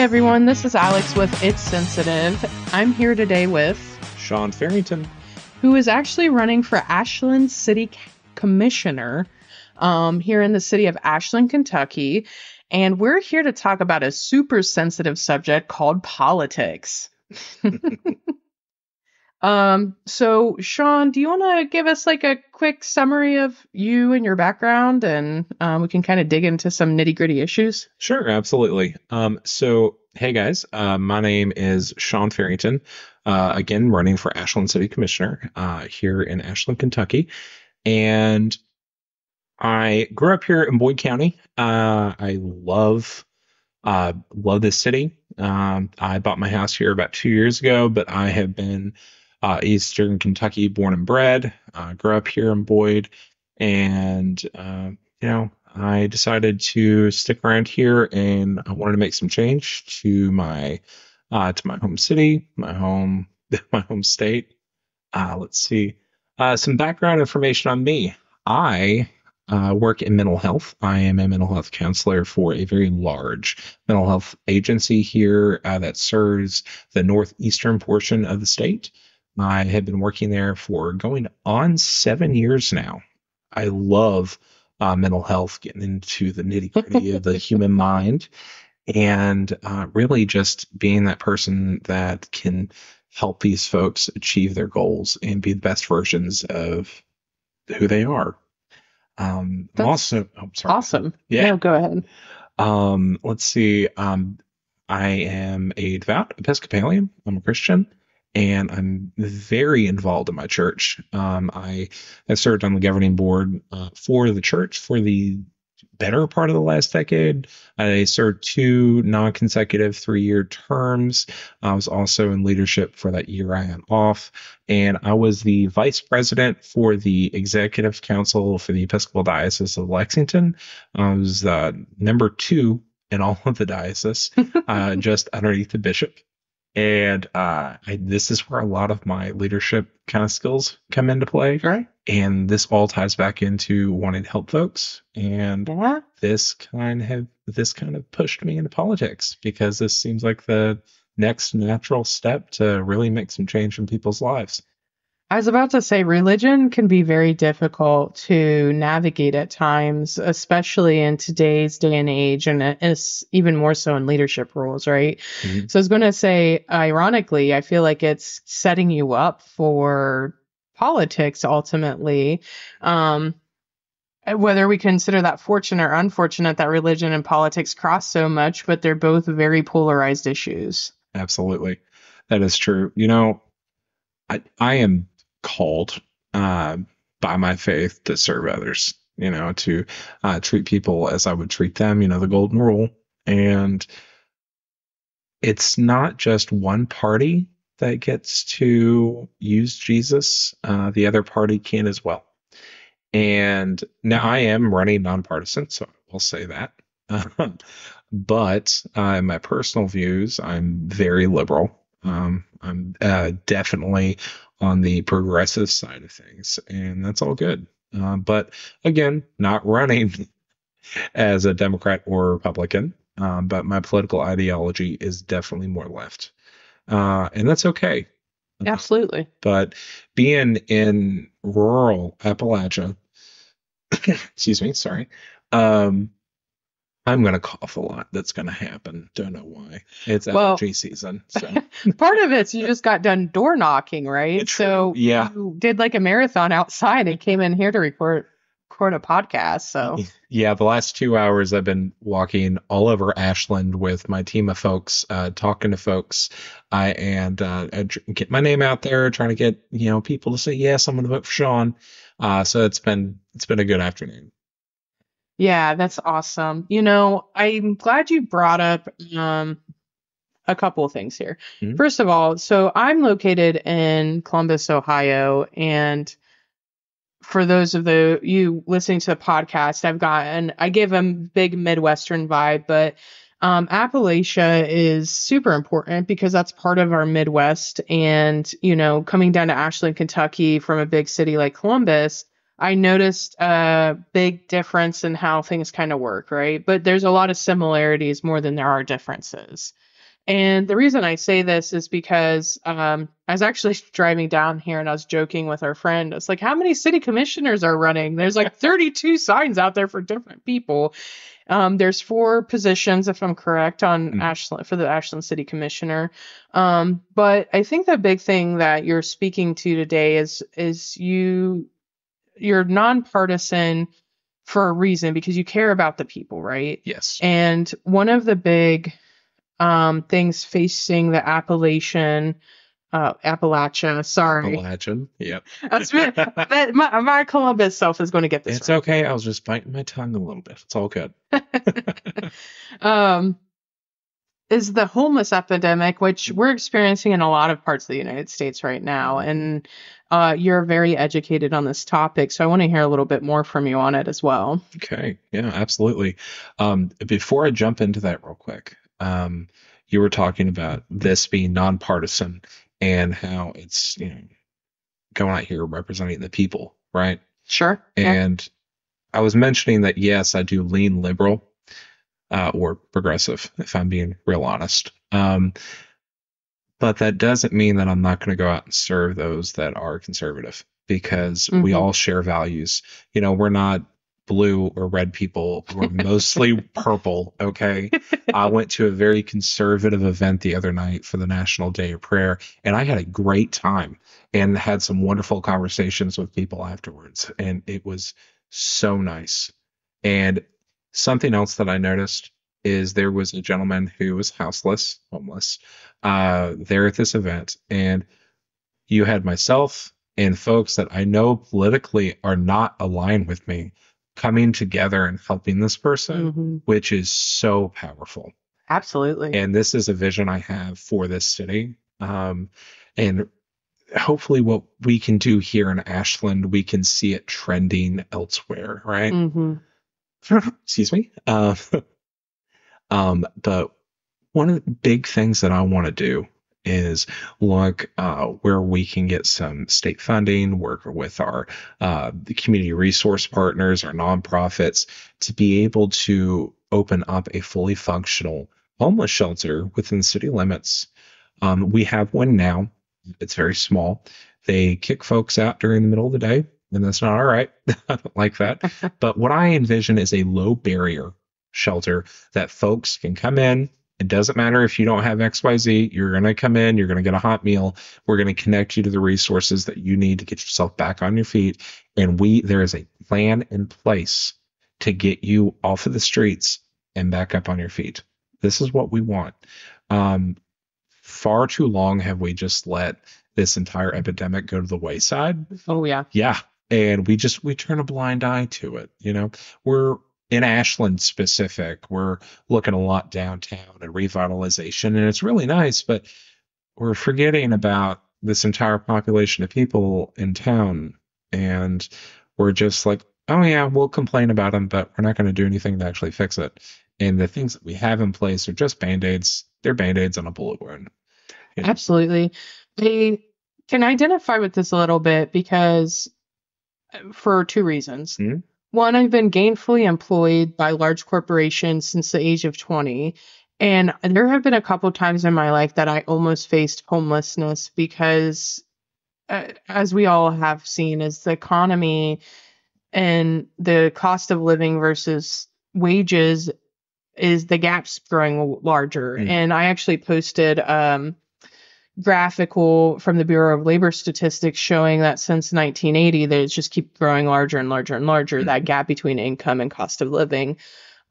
everyone, this is Alex with It's Sensitive. I'm here today with Sean Farrington, who is actually running for Ashland City Commissioner here in the city of Ashland, Kentucky. And we're here to talk about a super sensitive subject called politics. So Sean, do you want to give us like a quick summary of you and your background, and we can kind of dig into some nitty gritty issues? Sure, absolutely. So, hey guys, my name is Sean Farrington, again, running for Ashland City Commissioner here in Ashland, Kentucky. And I grew up here in Boyd County. I love this city. I bought my house here about 2 years ago, but I have been Eastern Kentucky born and bred. Grew up here in Boyd, and I decided to stick around here, and I wanted to make some change to my home city, my home state. Let's see. Some background information on me. I work in mental health. I am a mental health counselor for a very large mental health agency here that serves the northeastern portion of the state. I have been working there for going on 7 years now. I love mental health, getting into the nitty gritty of the human mind, and really just being that person that can help these folks achieve their goals and be the best versions of who they are. I'm also, sorry. Awesome. Yeah. No, go ahead. Let's see. I am a devout Episcopalian. I'm a Christian, and I'm very involved in my church. I have served on the governing board for the church for the better part of the last decade. I served 2 non-consecutive 3-year terms. I was also in leadership for that year I had off, and I was the vice president for the executive council for the Episcopal Diocese of Lexington. I was number 2 in all of the diocese, just underneath the bishop. And this is where a lot of my leadership kind of skills come into play. Right. And this all ties back into wanting to help folks. And this kind of pushed me into politics, because this seems like the next natural step to really make some change in people's lives. I was about to say, religion can be very difficult to navigate at times, especially in today's day and age, and it's even more so in leadership roles, right? Mm-hmm. So I was going to say, ironically, I feel like it's setting you up for politics ultimately. Whether we consider that fortunate or unfortunate that religion and politics cross so much, but they're both very polarized issues. Absolutely. That is true. I am called by my faith to serve others, to treat people as I would treat them, the golden rule. And it's not just one party that gets to use Jesus. The other party can as well. And now I am running nonpartisan, so I'll say that. But in my personal views, I'm very liberal. I'm definitely on the progressive side of things, and that's all good. But again, not running as a Democrat or Republican, but my political ideology is definitely more left. And that's okay. Absolutely. But being in rural Appalachia, excuse me, sorry, I'm going to cough a lot. That's going to happen. Don't know why. It's allergy season. So. Part of it's you just got done door knocking, right? So yeah, you did like a marathon outside and came in here to record a podcast. So yeah, the last 2 hours I've been walking all over Ashland with my team of folks, talking to folks, and get my name out there, trying to get people to say yes, I'm going to vote for Sean. So it's been a good afternoon. Yeah, that's awesome. I'm glad you brought up a couple of things here. Mm-hmm. First of all, so I'm located in Columbus, Ohio, and for those of you listening to the podcast, I give a big Midwestern vibe, but Appalachia is super important because that's part of our Midwest. And, coming down to Ashland, Kentucky from a big city like Columbus, I noticed a big difference in how things kind of work, right? But there's a lot of similarities more than there are differences. And the reason I say this is because I was actually driving down here and I was joking with our friend. I was like, how many city commissioners are running? There's like 32 signs out there for different people. There's 4 positions, if I'm correct, on Ashland for the Ashland City Commissioner. But I think the big thing that you're speaking to today is you're nonpartisan for a reason because you care about the people, right? Yes. And one of the big things facing the Appalachia. Sorry. Appalachian. Yep. My Columbus self is going to get this. It's right. Okay. I was just biting my tongue a little bit. It's all good. Is the homeless epidemic, which we're experiencing in a lot of parts of the United States right now. And you're very educated on this topic, so I want to hear a little bit more from you on it as well. Okay. Yeah, absolutely. Before I jump into that real quick, you were talking about this being nonpartisan and how it's, going out here representing the people, right? Sure. And I was mentioning that, yes, I do lean liberal or progressive, if I'm being real honest. But that doesn't mean that I'm not going to go out and serve those that are conservative, because we all share values. We're not blue or red people. We're mostly purple. Okay. I went to a very conservative event the other night for the National Day of Prayer, and I had a great time and had some wonderful conversations with people afterwards. And it was so nice. And something else that I noticed is there was a gentleman who was homeless, there at this event. And you had myself and folks that I know politically are not aligned with me coming together and helping this person, which is so powerful. Absolutely. And this is a vision I have for this city. And hopefully what we can do here in Ashland, we can see it trending elsewhere, right? Excuse me. But one of the big things that I want to do is look where we can get some state funding, work with our the community resource partners, our nonprofits, to be able to open up a fully functional homeless shelter within city limits. We have one now. It's very small. They kick folks out during the middle of the day, and that's not all right. I don't like that. But what I envision is a low barrier shelter that folks can come in. It doesn't matter if you don't have XYZ. You're going to come in. You're going to get a hot meal. We're going to connect you to the resources that you need to get yourself back on your feet. And there is a plan in place to get you off of the streets and back up on your feet. This is what we want. Far too long have we just let this entire epidemic go to the wayside. Oh, yeah. Yeah. And we turn a blind eye to it. We're in Ashland specific, we're looking a lot downtown and revitalization, and it's really nice, but we're forgetting about this entire population of people in town. And we're just like, oh yeah, we'll complain about them, but we're not going to do anything to actually fix it. And the things that we have in place are just Band-Aids. They're Band-Aids on a bullet wound. Absolutely. I can identify with this a little bit because for 2 reasons. One, I've been gainfully employed by large corporations since the age of 20. And there have been a couple times in my life that I almost faced homelessness because, as we all have seen, is the economy and the cost of living versus wages is the gap's growing larger. And I actually posted graphical from the Bureau of Labor Statistics showing that since 1980, they just keep growing larger and larger and larger, that gap between income and cost of living.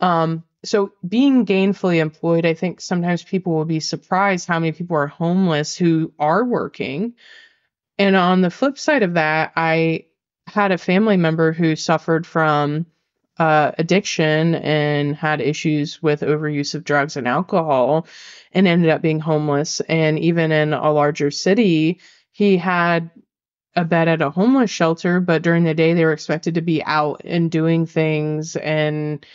So being gainfully employed, I think sometimes people will be surprised how many people are homeless who are working. And on the flip side of that, I had a family member who suffered from addiction and had issues with overuse of drugs and alcohol and ended up being homeless. And even in a larger city, he had a bed at a homeless shelter, but during the day they were expected to be out and doing things, and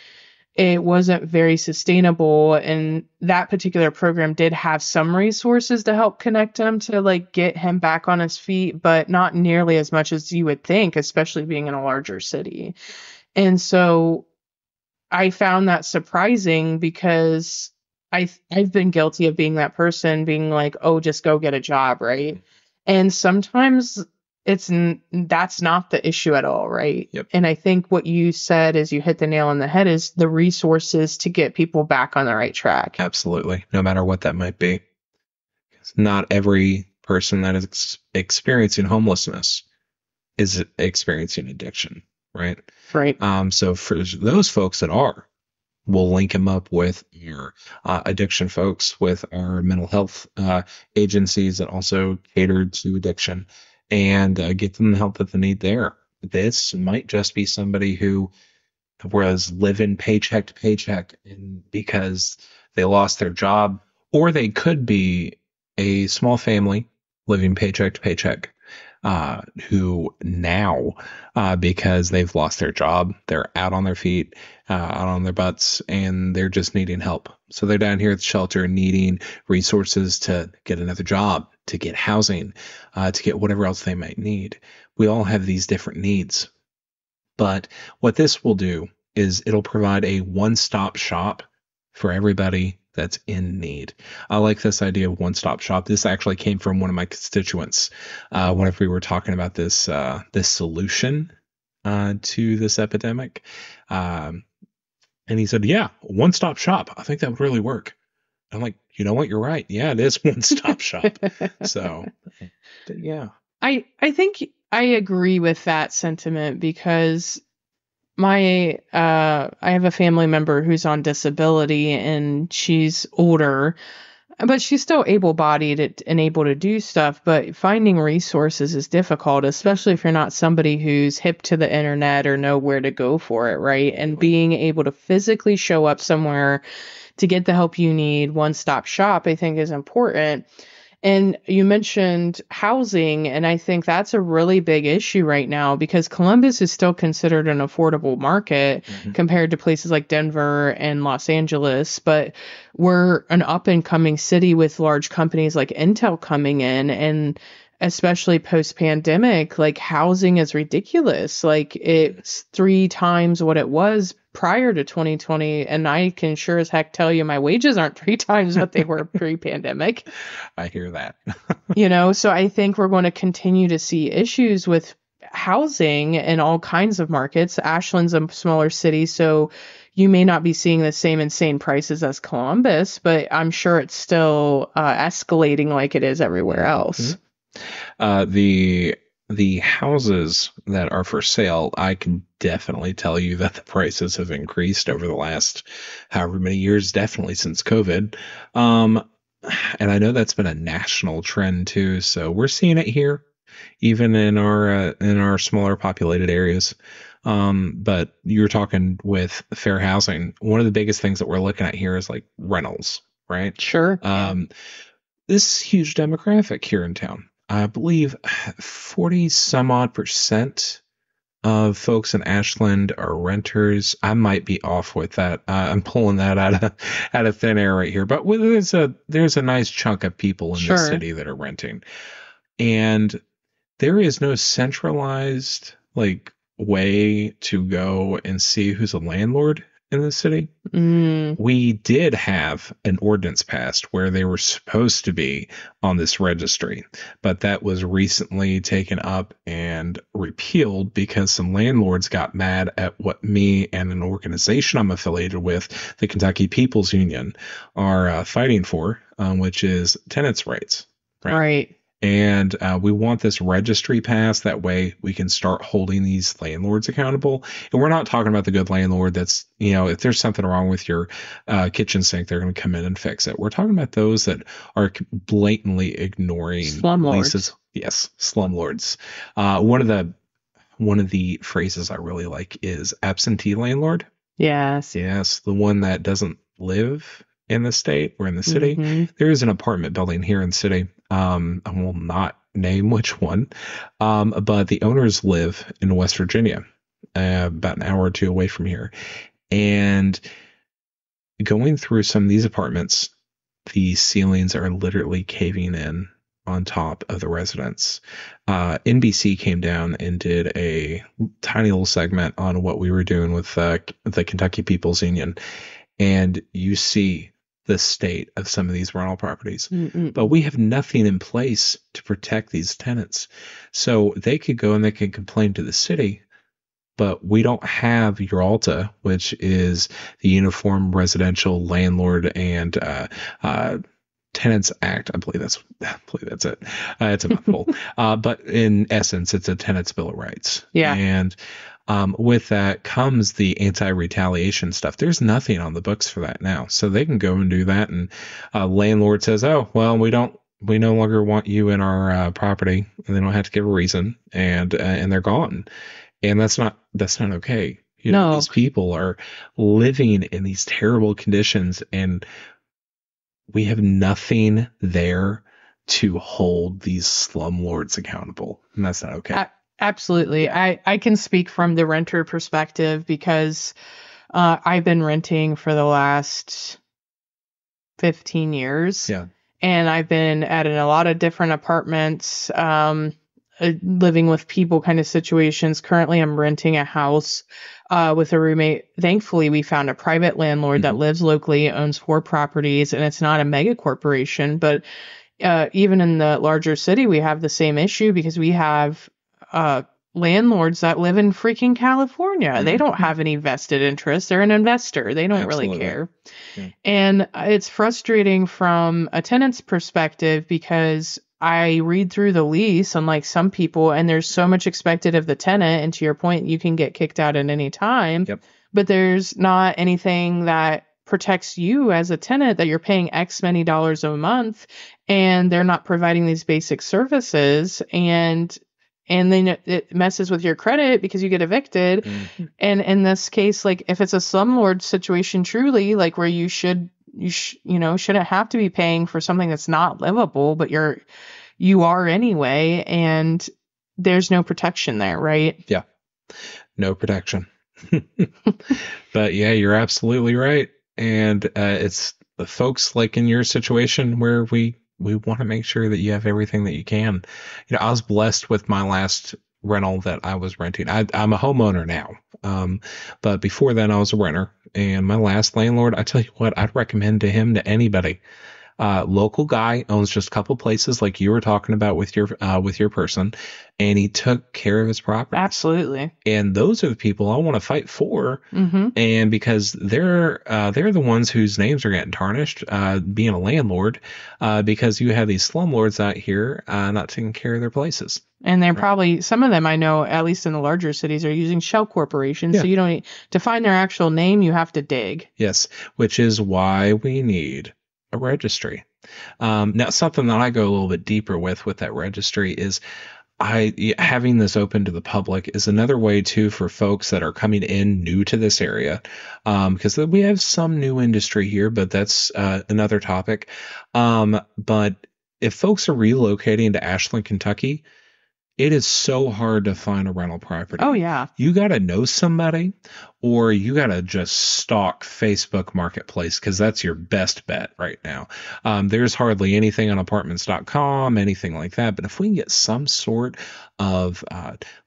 it wasn't very sustainable. And that particular program did have some resources to help connect him to get him back on his feet, but not nearly as much as you would think, especially being in a larger city. And so I found that surprising because I've been guilty of being that person, being like, oh, just go get a job, right? And sometimes that's not the issue at all, right? Yep. And I think what you said is you hit the nail on the head is the resources to get people back on the right track. Absolutely. No matter what that might be. Not every person that is experiencing homelessness is experiencing addiction, right? Right. So for those folks that are, we'll link them up with your addiction folks, with our mental health agencies that also cater to addiction, and get them the help that they need there. This might just be somebody who was living paycheck to paycheck and because they lost their job, or they could be a small family living paycheck to paycheck, who now, because they've lost their job, they're out on their feet, out on their butts, and they're just needing help. So they're down here at the shelter needing resources to get another job, to get housing, to get whatever else they might need. We all have these different needs. But what this will do is it'll provide a one-stop shop for everybody that's in need. I like this idea of one-stop shop. This actually came from one of my constituents whenever we were talking about this solution to this epidemic. And he said, yeah, one-stop shop. I think that would really work. I'm like, you know what? You're right. Yeah, it is one-stop shop. So, yeah. I think I agree with that sentiment because I have a family member who's on disability and she's older, but she's still able-bodied and able to do stuff, but finding resources is difficult, especially if you're not somebody who's hip to the internet or know where to go for it, right? And being able to physically show up somewhere to get the help you need, one-stop shop, I think is important. And you mentioned housing, and I think that's a really big issue right now because Columbus is still considered an affordable market compared to places like Denver and Los Angeles. But we're an up-and-coming city with large companies like Intel coming in, and especially post-pandemic, like housing is ridiculous. Like it's 3 times what it was prior to 2020, and I can sure as heck tell you my wages aren't 3 times what they were pre-pandemic. I hear that. So I think we're going to continue to see issues with housing in all kinds of markets. Ashland's a smaller city, so you may not be seeing the same insane prices as Columbus, but I'm sure it's still escalating like it is everywhere else. The houses that are for sale, I can definitely tell you that the prices have increased over the last however many years, definitely since COVID. And I know that's been a national trend too. So we're seeing it here, even in our smaller populated areas. But you're talking with fair housing. One of the biggest things that we're looking at here is like rentals, right? Sure. This huge demographic here in town. I believe 40 some odd % of folks in Ashland are renters. I might be off with that. I'm pulling that out of thin air right here. But there's a nice chunk of people in the city that are renting. And there is no centralized way to go and see who's a landlord in the city. We did have an ordinance passed where they were supposed to be on this registry, but that was recently taken up and repealed because some landlords got mad at what me and an organization I'm affiliated with, the Kentucky People's Union, are fighting for, which is tenants' rights. Right. And we want this registry passed. That way we can start holding these landlords accountable. And we're not talking about the good landlord that's, if there's something wrong with your kitchen sink, they're going to come in and fix it. We're talking about those that are blatantly ignoring leases. Yes, slumlords. One of the phrases I really like is absentee landlord. Yes. Yes, the one that doesn't live in the state or in the city. There is an apartment building here in the city. I will not name which one, but the owners live in West Virginia, about an hour or two away from here. And going through some of these apartments, the ceilings are literally caving in on top of the residents. NBC came down and did a tiny little segment on what we were doing with the Kentucky People's Union. And you see the state of some of these rental properties. Mm-mm. But we have nothing in place to protect these tenants. So they could go and they could complain to the city, but we don't have URALTA, which is the Uniform Residential Landlord and Tenants Act. I believe that's it. It's a mouthful. But in essence, it's a tenants' bill of rights. Yeah. And with that comes the anti-retaliation stuff. There's nothing on the books for that now. So they can go and do that. And landlord says, oh, well, we no longer want you in our property. And they don't have to give a reason. And they're gone. And that's not okay. No. These people are living in these terrible conditions, and we have nothing there to hold these slumlords accountable. And that's not okay. Absolutely. I can speak from the renter perspective because I've been renting for the last 15 years. Yeah. And I've been at a lot of different apartments, living with people kind of situations. Currently, I'm renting a house with a roommate. Thankfully, we found a private landlord that lives locally, owns 4 properties, and it's not a mega corporation. But even in the larger city, we have the same issue because we have landlords that live in freaking California. They don't have any vested interest. They're an investor. They don't really care. Yeah. And it's frustrating from a tenant's perspective because I read through the lease, unlike some people, and there's so much expected of the tenant. And to your point, you can get kicked out at any time. Yep. But there's not anything that protects you as a tenant that you're paying X many dollars a month, and they're not providing these basic services. And then it messes with your credit because you get evicted. And in this case, like if it's a slumlord situation, truly, like where you shouldn't have to be paying for something that's not livable, but you are anyway, and there's no protection there, right? Yeah, no protection. But yeah, you're absolutely right. And it's the folks like in your situation where we want to make sure that you have everything that you can. I was blessed with my last rental that I was renting. I'm a homeowner now. But before then I was a renter, and my last landlord, I tell you what, I'd recommend him to anybody. Local guy, owns just a couple places like you were talking about with your person, and he took care of his property. Absolutely. And those are the people I want to fight for. And because they're the ones whose names are getting tarnished, being a landlord, because you have these slumlords out here not taking care of their places. And they're probably, some of them I know, at least in the larger cities, are using shell corporations. Yeah. So you don't need to find their actual name. You have to dig. Yes, which is why we need a registry. Now, something that I go a little bit deeper with that registry is having this open to the public is another way too for folks that are coming in new to this area, because we have some new industry here, but that's another topic. But if folks are relocating to Ashland, Kentucky, it is so hard to find a rental property. Oh, yeah. You got to know somebody, or you got to just stalk Facebook Marketplace, because that's your best bet right now. There's hardly anything on apartments.com, anything like that. But if we can get some sort of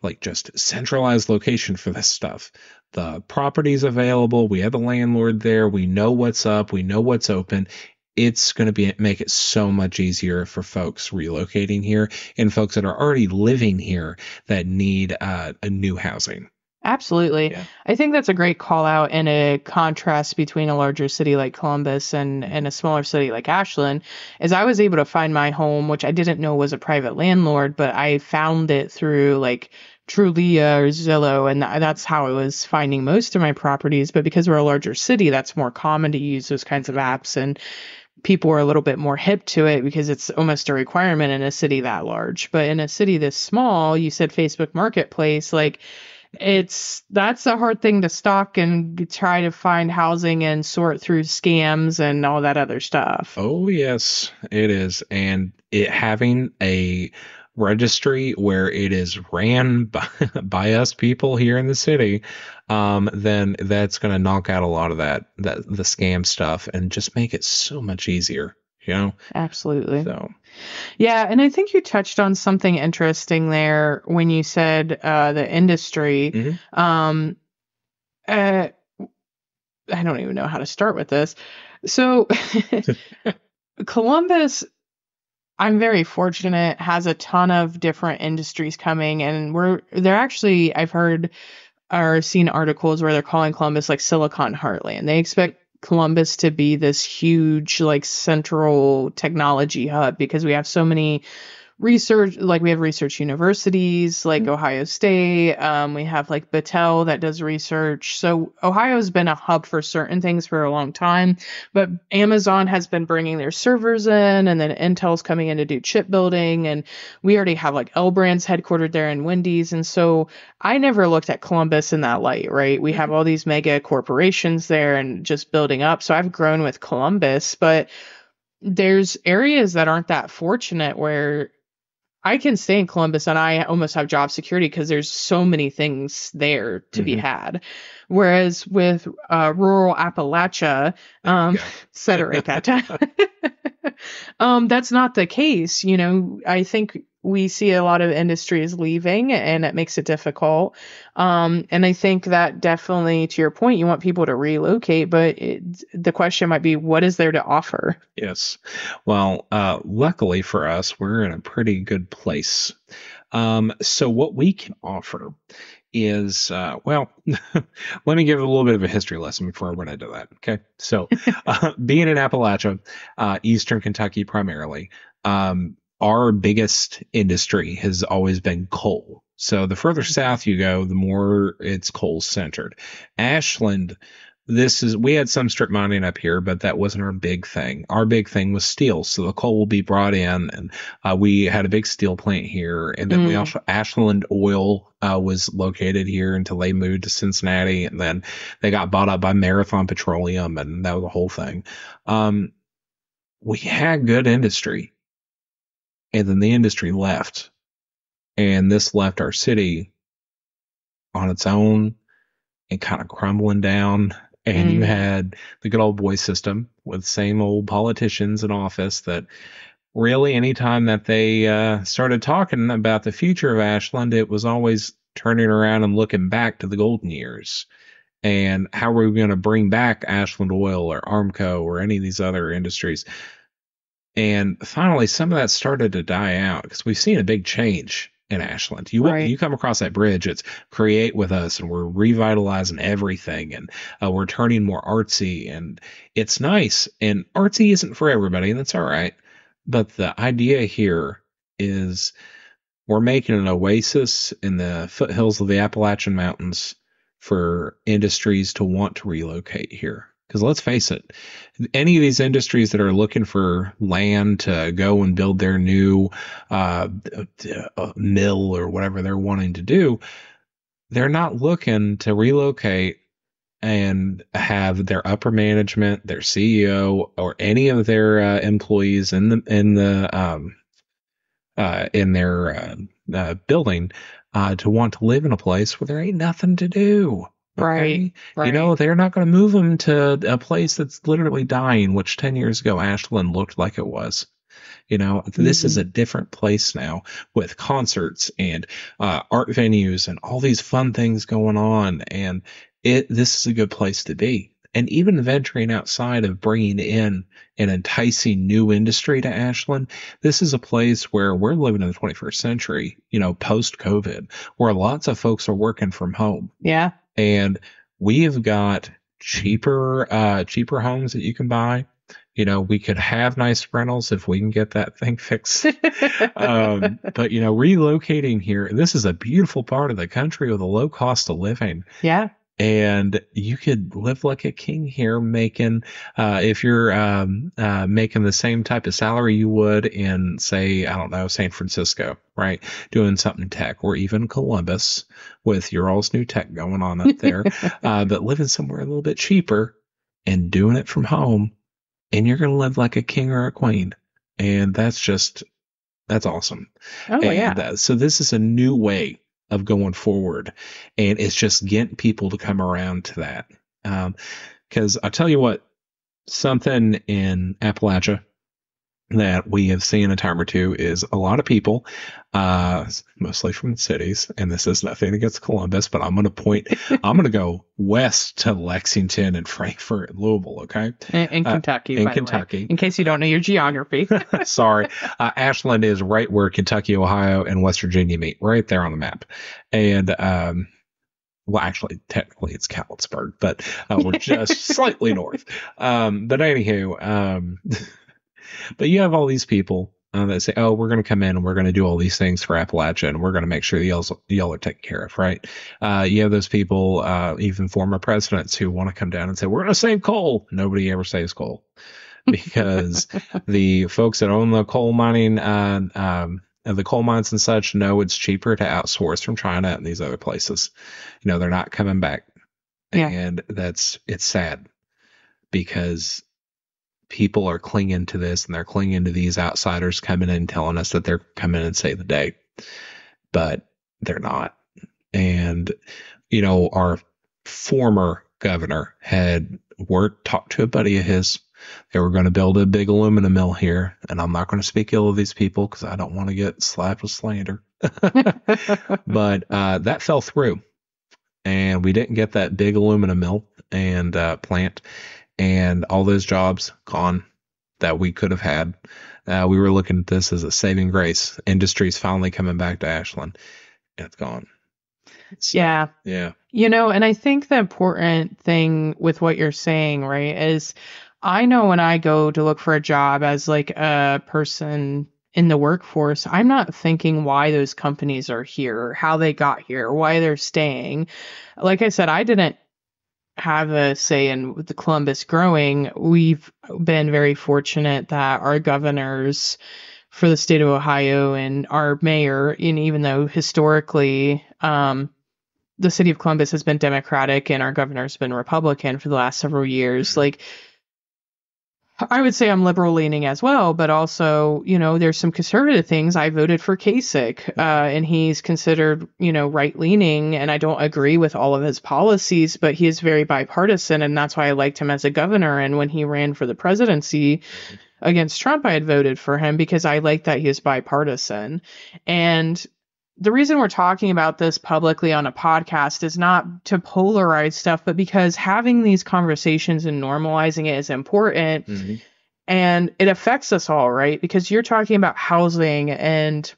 like just centralized location for this stuff, the property's available, we have the landlord there, we know what's up, we know what's open, it's going to make it so much easier for folks relocating here and folks that are already living here that need a new housing. Absolutely. Yeah. I think that's a great call out and a contrast between a larger city like Columbus and a smaller city like Ashland, is I was able to find my home, which I didn't know was a private landlord, but I found it through like Trulia or Zillow, and that's how I was finding most of my properties. But because we're a larger city, that's more common to use those kinds of apps, and people are a little bit more hip to it because it's almost a requirement in a city that large. But in a city this small, you said Facebook Marketplace, like that's a hard thing to stalk and try to find housing and sort through scams and all that other stuff. Oh, yes, it is. And having a registry where it is ran by us people here in the city, then that's going to knock out a lot of the scam stuff and just make it so much easier, Absolutely. So yeah, and I think you touched on something interesting there when you said the industry. I don't even know how to start with this. So Columbus, I'm very fortunate, has a ton of different industries coming, and they're actually, I've heard or seen articles where they're calling Columbus like Silicon Heartland. They expect Columbus to be this huge, like, central technology hub because we have so many research, like we have research universities like Ohio State. We have like Battelle that does research. So Ohio's been a hub for certain things for a long time, but Amazon has been bringing their servers in, and then Intel's coming in to do chip building, and we already have like L Brands headquartered there and Wendy's. And so I never looked at Columbus in that light, right? We have all these mega corporations there and just building up. So I've grown with Columbus, but there's areas that aren't that fortunate where I can stay in Columbus and I almost have job security because there's so many things there to be had. Whereas with rural Appalachia, said it right that time, that's not the case. You know, I think we see a lot of industries leaving and it makes it difficult. And I think that definitely, to your point, you want people to relocate, but the question might be, what is there to offer? Yes. Well, luckily for us, we're in a pretty good place. So what we can offer is, well, let me give a little bit of a history lesson before I run into that. Okay. So, being in Appalachia, Eastern Kentucky primarily, our biggest industry has always been coal. So the further south you go, the more it's coal centered. Ashland, we had some strip mining up here, but that wasn't our big thing. Our big thing was steel. So the coal will be brought in, and we had a big steel plant here. And then we also, Ashland Oil was located here until they moved to Cincinnati. And then they got bought up by Marathon Petroleum, and that was the whole thing. We had good industry. And then the industry left. And this left our city on its own and kind of crumbling down. And you had the good old boy system with same old politicians in office that really, anytime that they started talking about the future of Ashland, it was always turning around and looking back to the golden years. And how are we going to bring back Ashland Oil or Armco or any of these other industries? And finally, some of that started to die out because we've seen a big change in Ashland. You come across that bridge, it's create with us, and we're revitalizing everything, and we're turning more artsy, and it's nice. And artsy isn't for everybody, and that's all right. But the idea here is we're making an oasis in the foothills of the Appalachian Mountains for industries to want to relocate here. Because let's face it, any of these industries that are looking for land to go and build their new mill or whatever they're wanting to do, they're not looking to relocate and have their upper management, their CEO, or any of their employees in their building to want to live in a place where there ain't nothing to do. Okay? Right. You know, they're not going to move them to a place that's literally dying, which 10 years ago Ashland looked like it was. You know, this is a different place now with concerts and art venues and all these fun things going on. And this is a good place to be. And even venturing outside of bringing in an enticing new industry to Ashland, this is a place where we're living in the 21st century, you know, post-COVID, where lots of folks are working from home. Yeah. And we have got cheaper homes that you can buy. You know, we could have nice rentals if we can get that thing fixed. But, you know, relocating here, this is a beautiful part of the country with a low cost of living. Yeah. And you could live like a king here, making, if you're making the same type of salary you would in, say, I don't know, San Francisco, right? Doing something tech, or even Columbus with your all's new tech going on up there, but living somewhere a little bit cheaper and doing it from home, and you're going to live like a king or a queen. And that's awesome. Oh, yeah. So this is a new way of going forward, and it's just getting people to come around to that. Because I tell you what, something in Appalachia that we have seen a time or two is a lot of people, mostly from the cities, and this is nothing against Columbus, but I'm going to go west to Lexington and Frankfort and Louisville, okay? In Kentucky, in by Kentucky. The way, in case you don't know your geography. Sorry. Ashland is right where Kentucky, Ohio, and West Virginia meet, right there on the map. And, well, actually, technically it's Catlettsburg, but we're just slightly north. But anywho, but you have all these people that say, oh, we're going to come in and we're going to do all these things for Appalachia and we're going to make sure y'all are taken care of, right? You have those people, even former presidents who want to come down and say, we're going to save coal. Nobody ever saves coal because the folks that own the coal mining, the coal mines and such know it's cheaper to outsource from China and these other places. You know, they're not coming back. Yeah. And it's sad because people are clinging to this and they're clinging to these outsiders coming in and telling us that they're coming in and save the day, but they're not. And, you know, our former governor had talked to a buddy of his. They were going to build a big aluminum mill here, and I'm not going to speak ill of these people because I don't want to get slapped with slander. But that fell through, and we didn't get that big aluminum mill and plant, and all those jobs gone that we could have had. We were looking at this as a saving grace. Industry's finally coming back to Ashland, and it's gone. Yeah. You know, and I think the important thing with what you're saying, right, is I know when I go to look for a job as like a person in the workforce, I'm not thinking why those companies are here, how they got here, why they're staying. Like I said, I didn't have a say in the Columbus growing. We've been very fortunate that our governors for the state of Ohio and our mayor, and even though historically the city of Columbus has been Democratic and our governor's been Republican for the last several years, like I would say I'm liberal leaning as well, but also, you know, there's some conservative things. I voted for Kasich, and he's considered, you know, right leaning, and I don't agree with all of his policies, but he is very bipartisan, and that's why I liked him as a governor. And when he ran for the presidency against Trump, I had voted for him because I like that he is bipartisan. And the reason we're talking about this publicly on a podcast is not to polarize stuff, but because having these conversations and normalizing it is important. Mm-hmm. And it affects us all, right? Because you're talking about housing and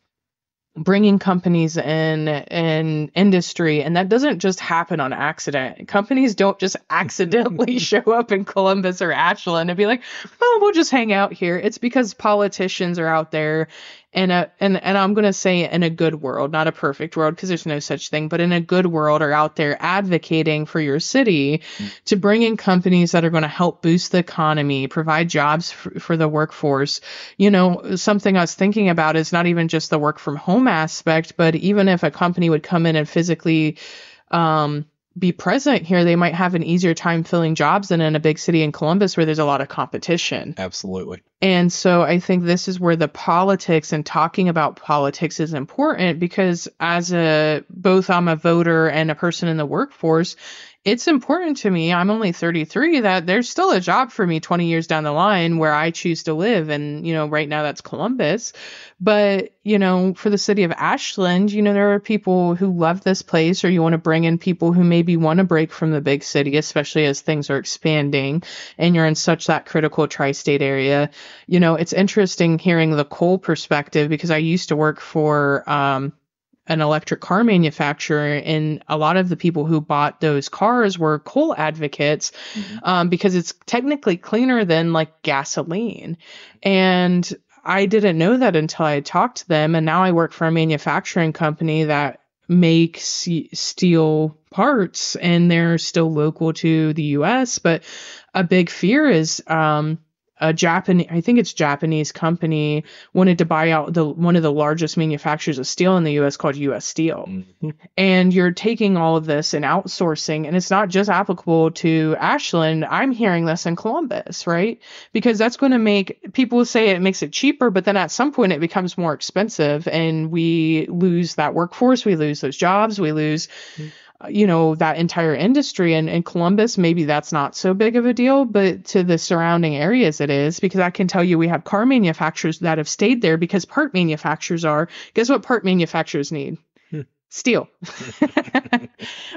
bringing companies in and industry, and that doesn't just happen on accident. Companies don't just accidentally show up in Columbus or Ashland and be like, oh, we'll just hang out here. It's because politicians are out there and I'm going to say in a good world, not a perfect world because there's no such thing, but in a good world are out there advocating for your city to bring in companies that are going to help boost the economy, provide jobs for the workforce. You know, something I was thinking about is not even just the work from home aspect, but even if a company would come in and physically be present here, they might have an easier time filling jobs than in a big city in Columbus where there's a lot of competition. Absolutely. And so I think this is where the politics and talking about politics is important because both I'm a voter and a person in the workforce, it's important to me. I'm only 33 that there's still a job for me 20 years down the line where I choose to live. And, you know, right now that's Columbus. But, you know, for the city of Ashland, you know, there are people who love this place, or you want to bring in people who maybe want to break from the big city, especially as things are expanding and you're in such that critical tri-state area. You know, it's interesting hearing the coal perspective because I used to work for an electric car manufacturer, and a lot of the people who bought those cars were coal advocates because it's technically cleaner than like gasoline. And I didn't know that until I talked to them. And now I work for a manufacturing company that makes steel parts, and they're still local to the US. But a big fear is I think it's Japanese company wanted to buy out one of the largest manufacturers of steel in the U.S. called U.S. Steel. Mm-hmm. And you're taking all of this and outsourcing, and it's not just applicable to Ashland. I'm hearing this in Columbus, right? Because that's going to make people say it makes it cheaper, but then at some point it becomes more expensive, and we lose that workforce, we lose those jobs, we lose that entire industry. And in Columbus, maybe that's not so big of a deal, but to the surrounding areas it is, because I can tell you we have car manufacturers that have stayed there because part manufacturers are. Guess what part manufacturers need? Steel.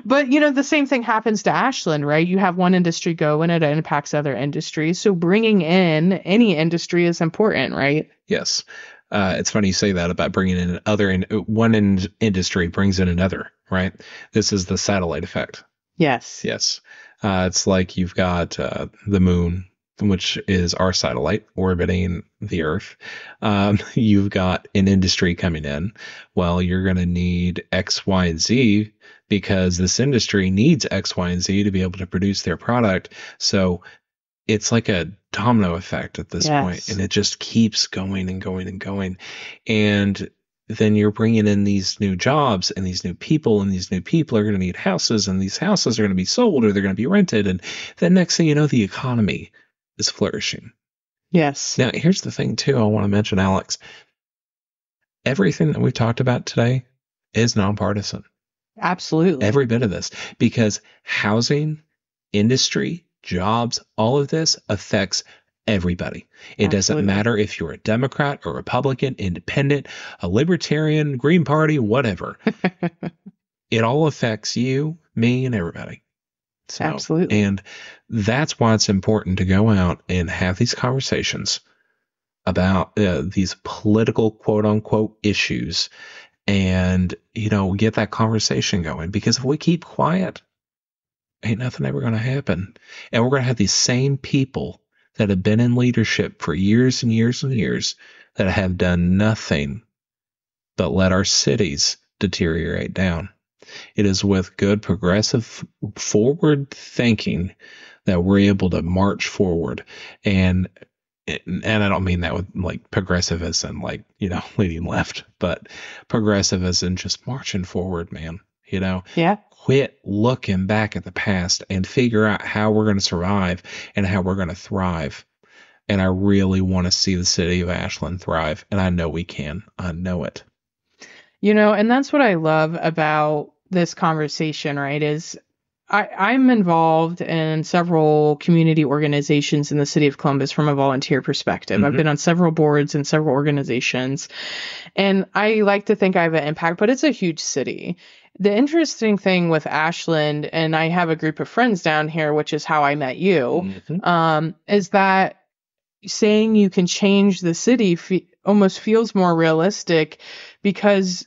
But, the same thing happens to Ashland, right? You have one industry go and it impacts other industries. So bringing in any industry is important, right? Yes. It's funny you say that about bringing in one industry brings in another, right? This is the satellite effect. Yes. Yes. It's like you've got the moon, which is our satellite orbiting the Earth. You've got an industry coming in. Well, you're going to need X, Y, and Z because this industry needs X, Y, and Z to be able to produce their product. So it's like a domino effect at this point, and it just keeps going and going and going. And then you're bringing in these new jobs and these new people, and these new people are going to need houses, and these houses are going to be sold or they're going to be rented. And then next thing you know, the economy is flourishing. Yes. Now, here's the thing, too, I want to mention, Alex. Everything that we've talked about today is nonpartisan. Absolutely. Every bit of this, because housing, industry, jobs, all of this affects everybody. It doesn't matter if you're a Democrat or Republican, independent, a libertarian, Green Party, whatever. It all affects you, me, and everybody. So, absolutely. And that's why it's important to go out and have these conversations about these political quote unquote issues and, get that conversation going. Because if we keep quiet, ain't nothing ever going to happen. And we're going to have these same people that have been in leadership for years and years and years that have done nothing but let our cities deteriorate down. It is with good, progressive, forward thinking that we're able to march forward. And I don't mean that with like progressive as in like, leading left, but progressive as in just marching forward, man. Yeah. Quit looking back at the past and figure out how we're going to survive and how we're going to thrive. And I really want to see the city of Ashland thrive. And I know we can. I know it. And that's what I love about this conversation, right? Is I'm involved in several community organizations in the city of Columbus from a volunteer perspective. Mm-hmm. I've been on several boards and several organizations, and I like to think I have an impact, but it's a huge city. The interesting thing with Ashland, and I have a group of friends down here, which is how I met you, mm-hmm. Is that saying you can change the city almost feels more realistic because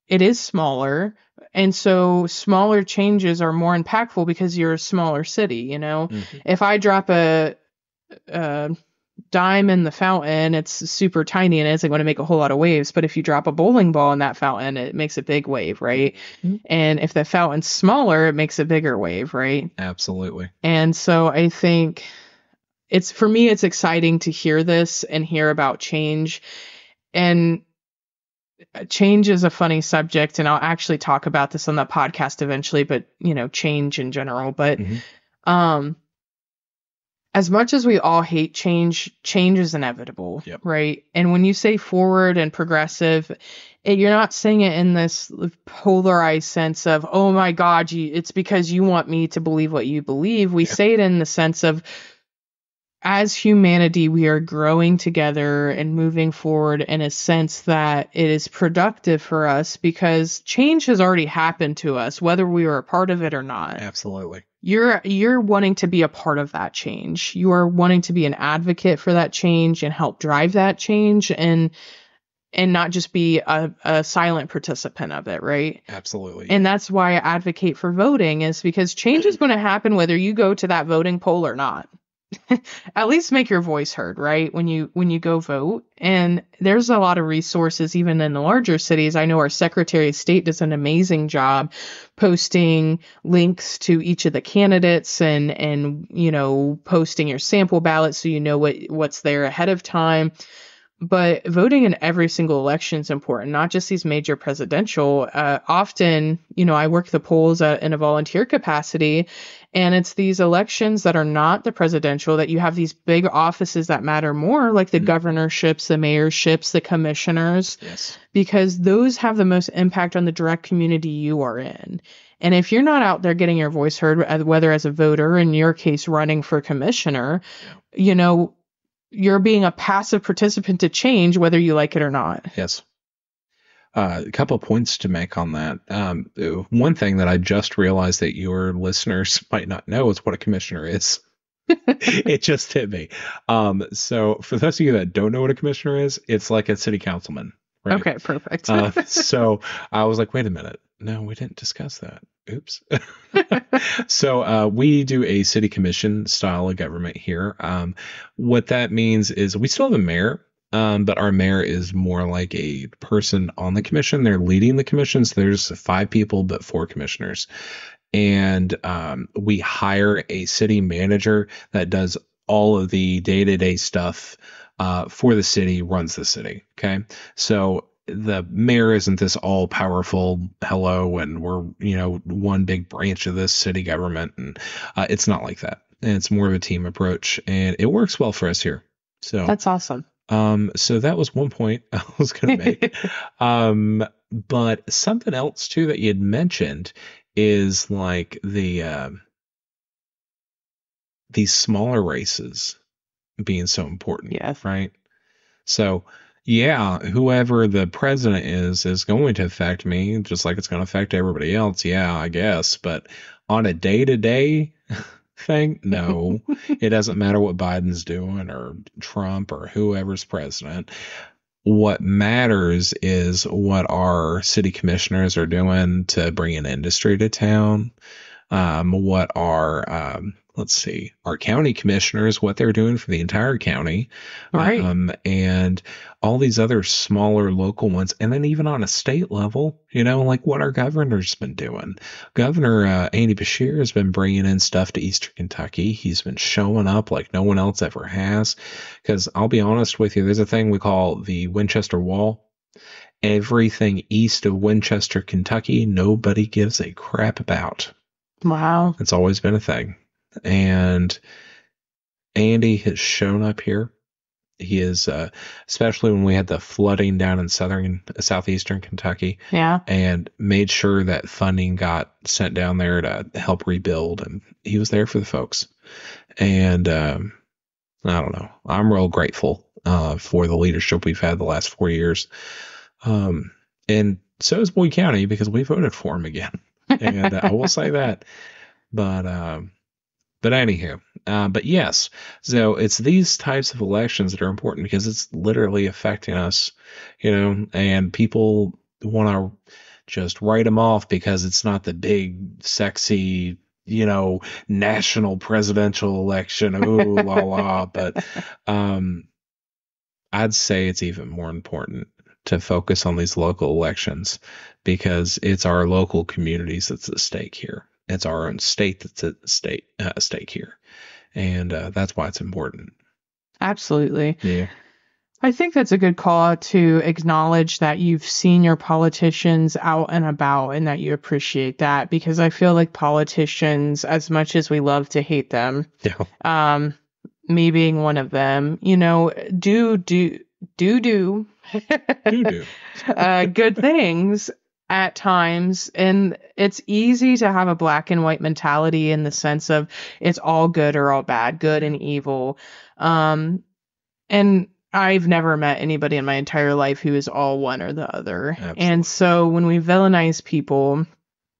it is smaller. And so smaller changes are more impactful because you're a smaller city, Mm-hmm. If I drop a dime in the fountain, it's super tiny and it isn't going to make a whole lot of waves. But if you drop a bowling ball in that fountain, it makes a big wave, right? Mm-hmm. And if the fountain's smaller, it makes a bigger wave, right? Absolutely. And so I think for me, it's exciting to hear this and hear about change. And change is a funny subject, and I'll actually talk about this on the podcast eventually, but change in general. But mm-hmm. As much as we all hate change is inevitable, yep. Right? And when you say forward and progressive, you're not saying it in this polarized sense of, oh my God, it's because you want me to believe what you believe. We say it in the sense of, as humanity, we are growing together and moving forward in a sense that it is productive for us because change has already happened to us, whether we were a part of it or not. Absolutely. You're wanting to be a part of that change. You are wanting to be an advocate for that change and help drive that change and not just be a silent participant of it, right? Absolutely. And that's why I advocate for voting, is because change is going to happen whether you go to that voting poll or not. At least make your voice heard, right? When you go vote. And there's a lot of resources, even in the larger cities. I know our Secretary of State does an amazing job posting links to each of the candidates and posting your sample ballot so you know what's there ahead of time. But voting in every single election is important, not just these major presidential. Often, I work the polls in a volunteer capacity, and it's these elections that are not the presidential that you have these big offices that matter more, like the governorships, the mayorships, the commissioners, Yes. because those have the most impact on the direct community you are in. And if you're not out there getting your voice heard, whether as a voter, in your case, running for commissioner, you're being a passive participant to change, whether you like it or not. Yes. A couple of points to make on that. One thing that I just realized that your listeners might not know is what a commissioner is. It just hit me. So for those of you that don't know what a commissioner is, it's like a city councilman. Right? Okay, perfect. So I was like, wait a minute. No, we didn't discuss that. Oops. So we do a city commission style of government here. What that means is we still have a mayor, but our mayor is more like a person on the commission. They're leading the commissions. There's 5 people, but 4 commissioners. And we hire a city manager that does all of the day-to-day stuff for the city, runs the city. Okay. So the mayor isn't this all powerful hello and we're, one big branch of this city government. And it's not like that. And it's more of a team approach, and it works well for us here. So that's awesome. So that was one point I was going to make. But something else too that you had mentioned is like these smaller races being so important. Yes. Right. So yeah, whoever the president is going to affect me just like it's going to affect everybody else. Yeah, I guess. But on a day-to-day thing, no, it doesn't matter what Biden's doing or Trump or whoever's president. What matters is what our city commissioners are doing to bring an industry to town. What our our county commissioners, what they're doing for the entire county, right? And all these other smaller local ones, and then even on a state level, like what our governor's been doing. Governor Andy Beshear has been bringing in stuff to Eastern Kentucky. He's been showing up like no one else ever has. Because I'll be honest with you, there's a thing we call the Winchester Wall. Everything east of Winchester, Kentucky, nobody gives a crap about. Wow. It's always been a thing. And Andy has shown up here. He is, especially when we had the flooding down in southeastern Kentucky. Yeah. And made sure that funding got sent down there to help rebuild. And he was there for the folks. And I don't know. I'm real grateful for the leadership we've had the last 4 years. And so is Boyd County, because we voted for him again. And I will say that. But anywho, but yes, so it's these types of elections that are important because it's literally affecting us, and people want to just write them off because it's not the big, sexy, national presidential election. Ooh, la la. But I'd say it's even more important to focus on these local elections because it's our local communities that's at stake here. It's our own state that's at stake here. And that's why it's important. Absolutely. Yeah. I think that's a good call to acknowledge that you've seen your politicians out and about and that you appreciate that, because I feel like politicians, as much as we love to hate them, me being one of them, do good things at times. And it's easy to have a black and white mentality in the sense of it's all good or all bad, good and evil. And I've never met anybody in my entire life who is all one or the other. Absolutely. And so when we villainize people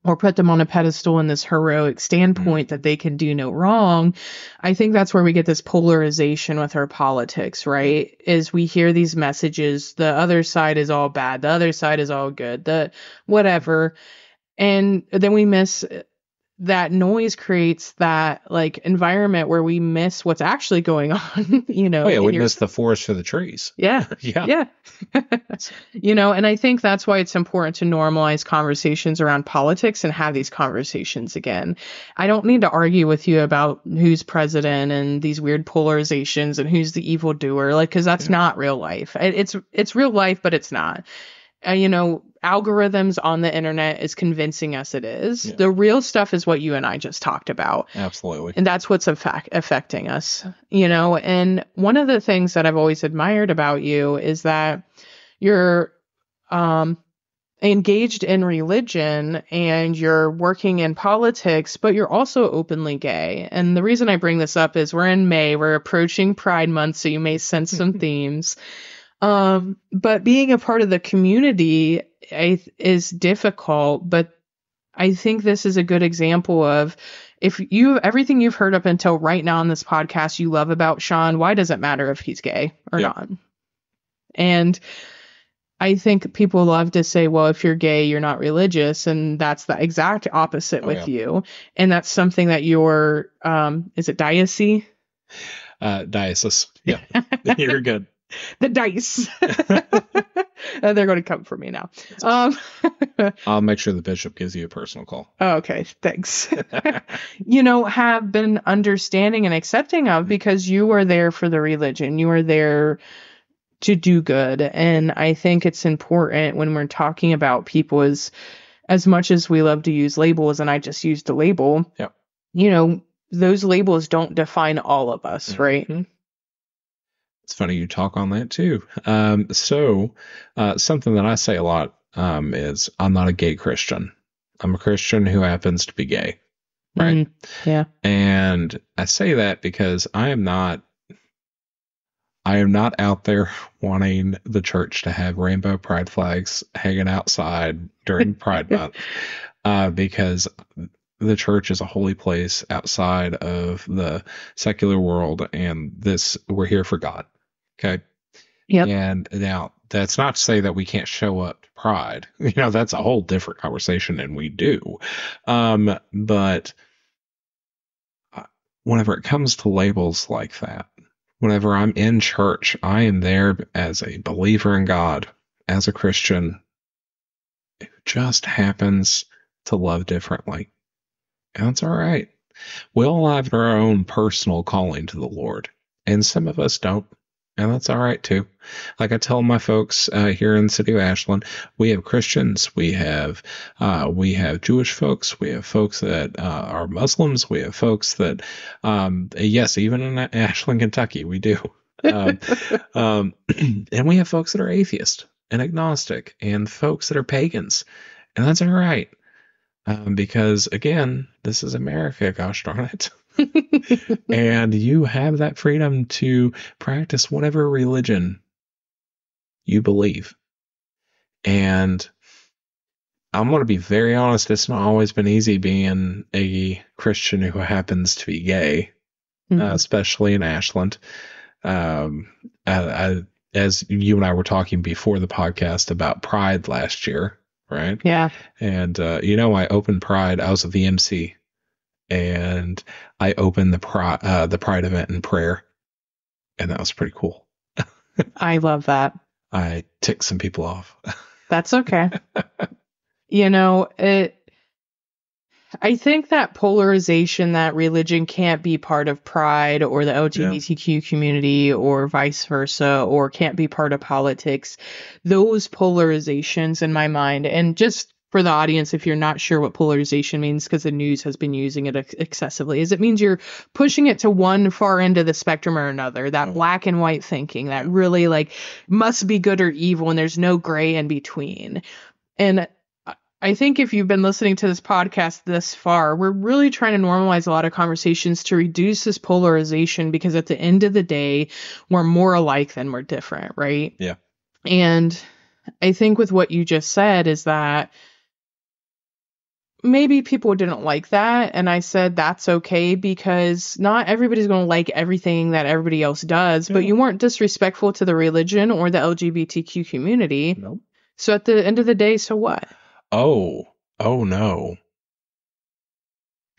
or put them on a pedestal in this heroic standpoint that they can do no wrong, I think that's where we get this polarization with our politics, right? Is we hear these messages, the other side is all bad, the other side is all good, the whatever. And then we miss that noise creates that like environment where we miss what's actually going on, Oh yeah, we miss the forest for the trees. Yeah. Yeah. Yeah. And I think that's why it's important to normalize conversations around politics and have these conversations again. I don't need to argue with you about who's president and these weird polarizations and who's the evil doer, like, because that's not real life. It's real life, but it's not. Algorithms on the internet is convincing us it is. Yeah. The real stuff is what you and I just talked about. Absolutely. And that's what's affecting us, and one of the things that I've always admired about you is that you're engaged in religion and you're working in politics, but you're also openly gay. And the reason I bring this up is we're in May, we're approaching Pride Month, so you may sense some themes. But being a part of the community is difficult, but I think this is a good example of everything you've heard up until right now on this podcast you love about Sean, why does it matter if he's gay or not? And I think people love to say, well, if you're gay, you're not religious. And that's the exact opposite with you. And that's something that you're, is it diocese? Diocese. Yeah. You're good. The dice. They're going to come for me now. I'll make sure the bishop gives you a personal call. Oh, okay. Thanks. Have been understanding and accepting of, because you are there for the religion. You are there to do good. And I think it's important when we're talking about people as much as we love to use labels, and I just used a label, those labels don't define all of us, right? It's funny you talk on that too. So something that I say a lot is I'm not a gay Christian. I'm a Christian who happens to be gay. Right. Yeah. And I say that because I am not out there wanting the church to have rainbow pride flags hanging outside during Pride Month, because the church is a holy place outside of the secular world, and we're here for God. Okay. Yep. And now that's not to say that we can't show up to Pride. That's a whole different conversation, and we do. But whenever it comes to labels like that, whenever I'm in church, I am there as a believer in God, as a Christian who just happens to love differently. And that's all right. We all have our own personal calling to the Lord, and some of us don't. And that's all right too. Like I tell my folks here in the City of Ashland, we have Christians, we have Jewish folks, we have folks that are Muslims, we have folks that, yes, even in Ashland, Kentucky, we do. And we have folks that are atheist and agnostic, and folks that are pagans, and that's all right. Because again, this is America, gosh darn it. And you have that freedom to practice whatever religion you believe. And I'm going to be very honest, it's not always been easy being a Christian who happens to be gay, especially in Ashland. As you and I were talking before the podcast about Pride last year, right? Yeah. And, I opened Pride. I was at the MC. And I opened the Pride event in prayer, and that was pretty cool. I love that. I ticked some people off. That's okay. I think that polarization that religion can't be part of Pride or the LGBTQ community or vice versa, or can't be part of politics, those polarizations in my mind, and just for the audience, if you're not sure what polarization means, because the news has been using it excessively, is it means you're pushing it to one far end of the spectrum or another, that black and white thinking that really must be good or evil, and there's no gray in between. And I think if you've been listening to this podcast this far, we're really trying to normalize a lot of conversations to reduce this polarization, because at the end of the day, we're more alike than we're different, right? Yeah. And I think with what you just said is that maybe people didn't like that. And I said, that's okay, because not everybody's going to like everything that everybody else does, but you weren't disrespectful to the religion or the LGBTQ community. Nope. So at the end of the day, so what? Oh no.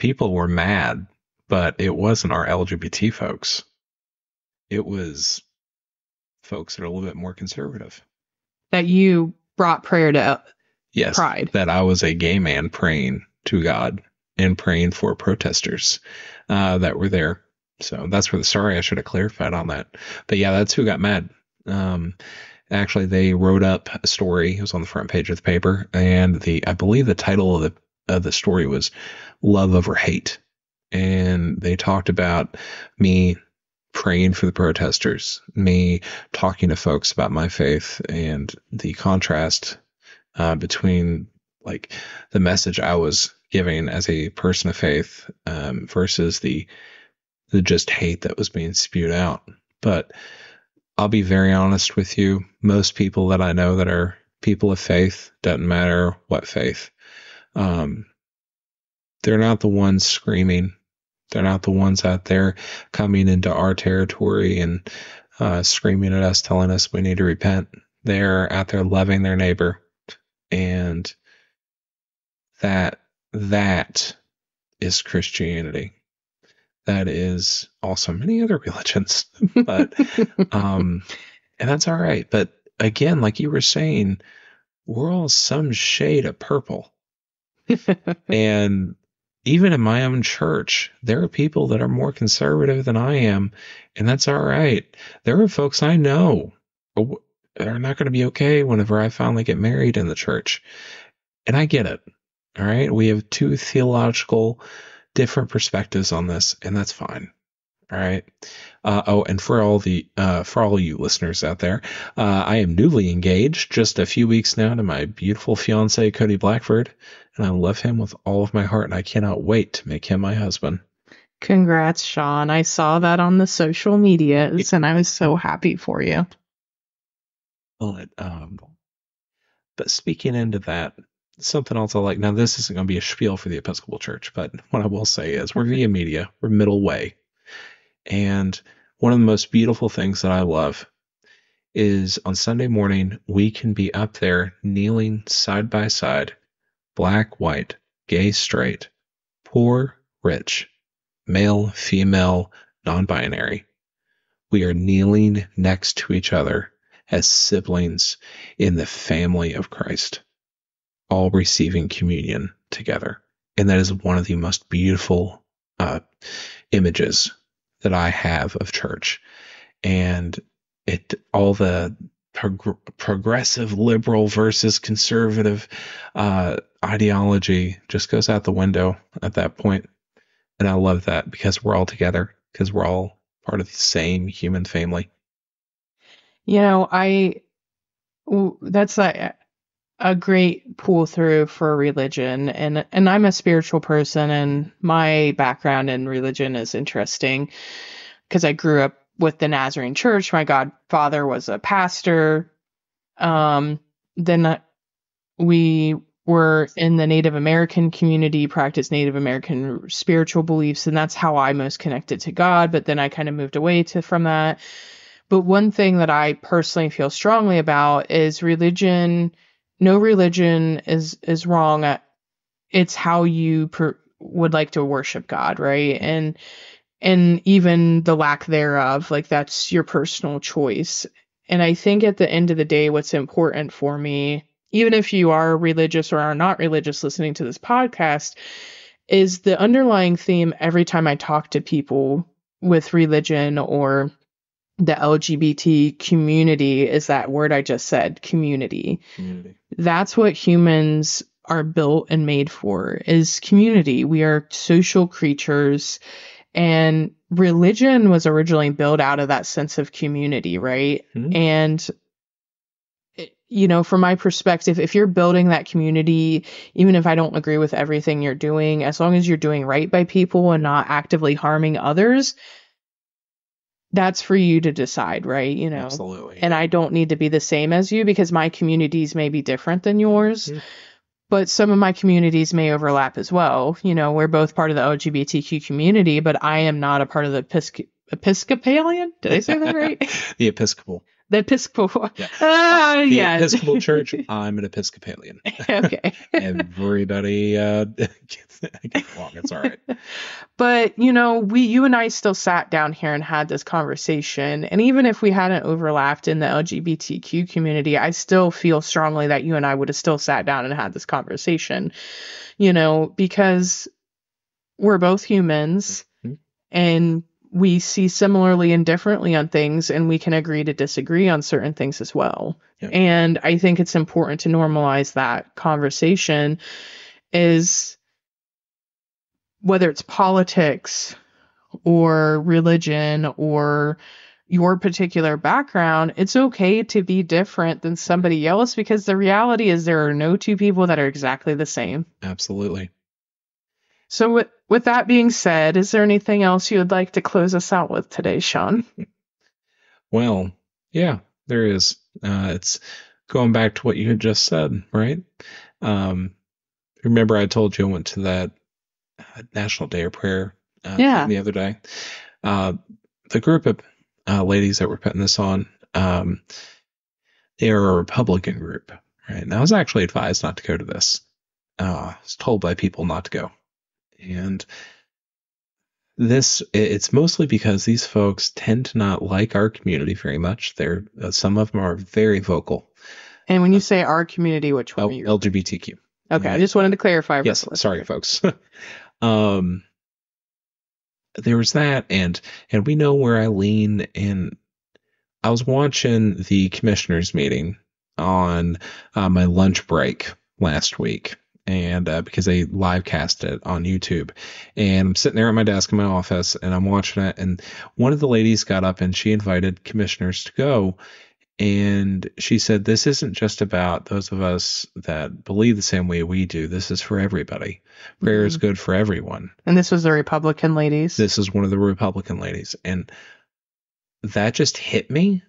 people were mad, but it wasn't our LGBT folks. It was folks that are a little bit more conservative. That you brought prayer to Yes, pride. that I was a gay man praying to God and praying for protesters that were there. So that's where sorry, I should have clarified on that. But yeah, that's who got mad. Actually, they wrote up a story. It was on the front page of the paper, and I believe the title of the story was "Love Over Hate," and they talked about me praying for the protesters, me talking to folks about my faith, and the contrast between like the message I was giving as a person of faith versus the just hate that was being spewed out. But I'll be very honest with you. Most people that I know that are people of faith, doesn't matter what faith, they're not the ones screaming. They're not the ones out there coming into our territory and screaming at us, telling us we need to repent. They're out there loving their neighbor. And that is Christianity. That is also many other religions, but and that's all right. But again, like you were saying, we're all some shade of purple. And even in my own church, there are people that are more conservative than I am, and that's all right. There are folks I know that are not going to be okay whenever I finally get married in the church. And I get it. All right. We have two theological different perspectives on this, and that's fine. All right. And for all you listeners out there, I am newly engaged, just a few weeks now, to my beautiful fiance, Cody Blackford, and I love him with all of my heart, and I cannot wait to make him my husband. Congrats, Sean. I saw that on the social medias, and I was so happy for you. But speaking into that, something else I like. Now, this isn't going to be a spiel for the Episcopal Church, but what I will say is we're via media. We're middle way. And one of the most beautiful things that I love is on Sunday morning, we can be up there kneeling side by side, black, white, gay, straight, poor, rich, male, female, non-binary. We are kneeling next to each other as siblings in the family of Christ, all receiving communion together. And that is one of the most beautiful images that I have of church. And all the progressive liberal versus conservative ideology just goes out the window at that point. And I love that because we're all together, because we're all part of the same human family. You know, that's a great pull through for religion, and I'm a spiritual person, and my background in religion is interesting because I grew up with the Nazarene Church. My godfather was a pastor. Then we were in the Native American community, practiced Native American spiritual beliefs, and that's how I most connected to God. But then I kind of moved away from that. But one thing that I personally feel strongly about is religion. No religion is wrong. It's how you would like to worship God, right? And even the lack thereof, like that's your personal choice. And I think at the end of the day, what's important for me, even if you are religious or are not religious listening to this podcast, is the underlying theme every time I talk to people with religion or the LGBT community is that word I just said, community. That's what humans are built and made for, is community. We are social creatures, and religion was originally built out of that sense of community, right? Mm-hmm. And, you know, from my perspective, if you're building that community, even if I don't agree with everything you're doing, as long as you're doing right by people and not actively harming others, that's for you to decide, right? You know, absolutely. And I don't need to be the same as you because my communities may be different than yours, but some of my communities may overlap as well. You know, we're both part of the LGBTQ community, but I am not a part of the Episcopalian. Did I say that right? The Episcopal. The Episcopal. Yeah. The Episcopal Church. I'm an Episcopalian. Okay. Everybody gets along. It's all right. But, you and I still sat down here and had this conversation. And even if we hadn't overlapped in the LGBTQ community, I still feel strongly that you and I would have still sat down and had this conversation, because we're both humans and we see similarly and differently on things, and we can agree to disagree on certain things as well. Yeah. And I think it's important to normalize that conversation, is whether it's politics or religion or your particular background, it's okay to be different than somebody else, because the reality is there are no two people that are exactly the same. Absolutely. So with that being said, is there anything else you would like to close us out with today, Sean? Well, yeah, there is. It's going back to what you had just said, right? Remember I told you I went to that National Day of Prayer the other day. The group of ladies that were putting this on, they are a Republican group, right? And I was actually advised not to go to this. I was told by people not to go. And it's mostly because these folks tend to not like our community very much. Some of them are very vocal. And when you say our community, which one are you? LGBTQ. Okay, I just wanted to clarify. Yes, sorry, folks. There was that, and we know where I lean. And I was watching the commissioners meeting on my lunch break last week. And because they live cast it on YouTube, and I'm sitting there at my desk in my office and I'm watching it, and one of the ladies got up and she invited commissioners to go, and she said, this isn't just about those of us that believe the same way we do. This is for everybody. Prayer is good for everyone. And this was the Republican ladies? This is one of the Republican ladies. And that just hit me.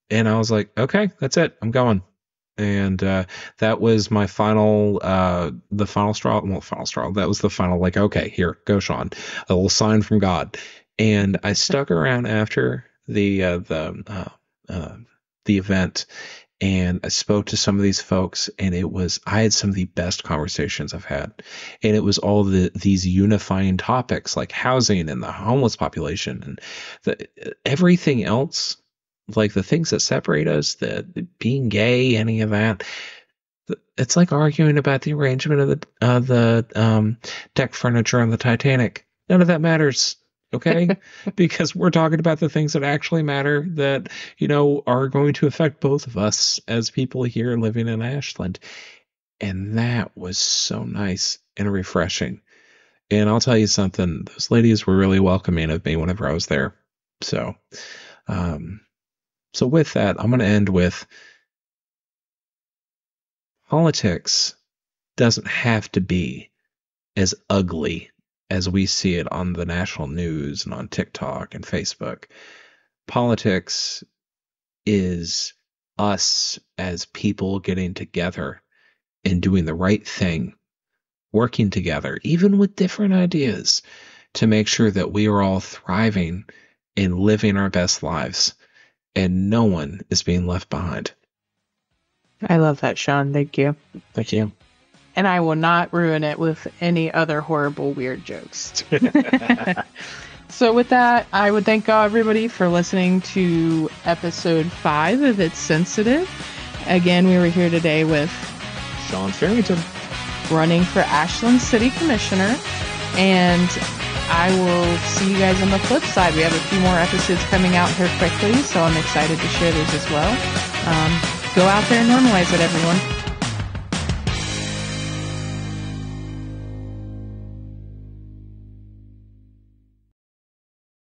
And I was like, okay, that's it. I'm going. And that was my final, the final straw. Well, final straw. That was the final, like, okay, here, go, Sean. A little sign from God. And I stuck around after the event, and I spoke to some of these folks, and I had some of the best conversations I've had. And it was all these unifying topics like housing and the homeless population and everything else. Like the things that separate us, the being gay, any of that, it's like arguing about the arrangement of the deck furniture on the Titanic. None of that matters, okay? Because we're talking about the things that actually matter, that are going to affect both of us as people here living in Ashland. And that was so nice and refreshing. And I'll tell you something; those ladies were really welcoming of me whenever I was there. So with that, I'm going to end with politics doesn't have to be as ugly as we see it on the national news and on TikTok and Facebook. Politics is us as people getting together and doing the right thing, working together, even with different ideas, to make sure that we are all thriving and living our best lives. And no one is being left behind. I love that, Sean. Thank you. Thank you. And I will not ruin it with any other horrible, weird jokes. So with that, I would thank everybody for listening to episode 5 of It's Sensitive. Again, we were here today with Sean Farrington, running for Ashland City Commissioner. And I will see you guys on the flip side. We have a few more episodes coming out here quickly, so I'm excited to share those as well. Go out there and normalize it, everyone.